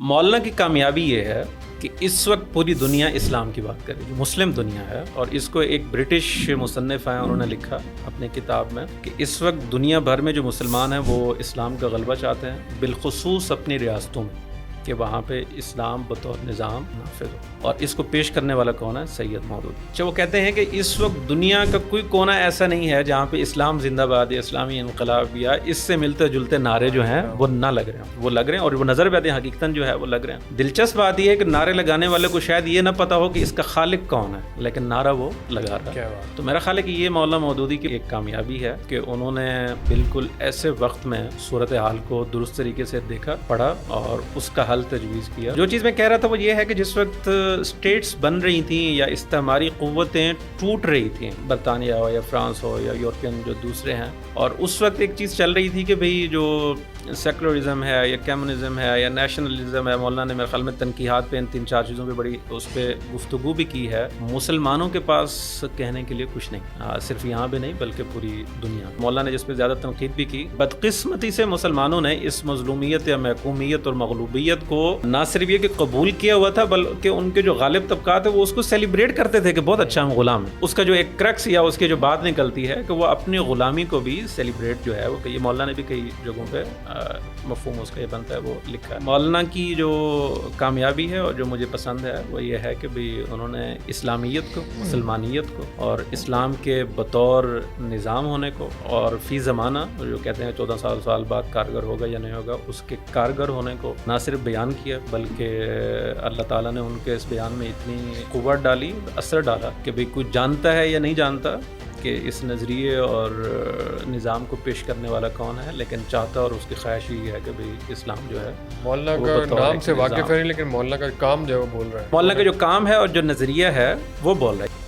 مولانا کی کامیابی یہ ہے کہ اس وقت پوری دنیا اسلام کی بات کرے، جو مسلم دنیا ہے، اور اس کو ایک برٹش مصنف ہیں انہوں نے لکھا اپنی کتاب میں کہ اس وقت دنیا بھر میں جو مسلمان ہیں وہ اسلام کا غلبہ چاہتے ہیں، بالخصوص اپنی ریاستوں میں، کہ وہاں پہ اسلام بطور نظام نافذ ہو، اور اس کو پیش کرنے والا کون ہے؟ سید مودودی۔ اچھا، وہ کہتے ہیں کہ اس وقت دنیا کا کوئی کونا ایسا نہیں ہے جہاں پہ اسلام زندہ باد یا اسلامی انقلاب یا اس سے ملتے جلتے نعرے جو ہیں وہ نہ لگ رہے ہیں، وہ لگ رہے ہیں اور وہ نظر بھی آتے ہیں، حقیقتاً جو ہے وہ لگ رہے ہیں۔ دلچسپ بات یہ ہے کہ نعرے لگانے والے کو شاید یہ نہ پتا ہو کہ اس کا خالق کون ہے، لیکن نعرہ وہ لگا رہا ہے۔ تو میرا خیال ہے کہ یہ مولانا مودودی کی ایک کامیابی ہے کہ انہوں نے بالکل ایسے وقت میں صورتحال کو درست طریقے سے دیکھا، پڑھا اور اس کا حل تجویز کیا۔ جو چیز میں کہہ رہا تھا وہ یہ ہے کہ جس وقت اسٹیٹس بن رہی تھیں یا استعماری قوتیں ٹوٹ رہی تھیں، برطانیہ ہو یا فرانس ہو یا یورپین جو دوسرے ہیں، اور اس وقت ایک چیز چل رہی تھی کہ بھئی جو سیکولرزم ہے یا کمیونزم ہے یا نیشنلزم ہے، مولانا نے میرے خیال میں تنقیحات پہ ان 3-4 چیزوں پہ بڑی اس پہ گفتگو بھی کی ہے۔ مسلمانوں کے پاس کہنے کے لیے کچھ نہیں، صرف یہاں بھی نہیں بلکہ پوری دنیا۔ مولانا نے جس پہ زیادہ تنقید بھی کی، بدقسمتی سے مسلمانوں نے اس مظلومیت یا محکومیت اور مغلوبیت کو نہ صرف یہ کہ قبول کیا ہوا تھا بلکہ ان کے جو غالب طبقات ہیں وہ اس کو سیلیبریٹ کرتے تھے کہ بہت اچھا ہم غلام ہیں۔ اس کا جو ایک کرکس یا اس کی جو بات نکلتی ہے کہ وہ اپنی غلامی کو بھی سیلیبریٹ جو ہے وہ، کہ یہ مولانا نے بھی کئی جگہوں پہ مفہوم اس کا یہ بنتا ہے وہ لکھا ہے۔ مولانا کی جو کامیابی ہے اور جو مجھے پسند ہے وہ یہ ہے کہ بھی انہوں نے اسلامیت کو، مسلمانیت کو اور اسلام کے بطور نظام ہونے کو اور فی زمانہ جو کہتے ہیں 14 سال بعد کارگر ہوگا یا نہیں ہوگا، اس کے کارگر ہونے کو نہ صرف بیان کیا بلکہ اللہ تعالیٰ نے ان کے اس بیان میں اتنی قوت ڈالی، اثر ڈالا کہ بھئی کوئی جانتا ہے یا نہیں جانتا کہ اس نظریے اور نظام کو پیش کرنے والا کون ہے، لیکن چاہتا اور اس کی خواہش یہ ہے کہ بھئی اسلام جو ہے مولانا کا نام سے واقف ہے، لیکن مولانا کا کام جو ہے وہ بول رہا ہے، مولانا کا جو کام ہے اور جو نظریہ ہے وہ بول رہا ہے۔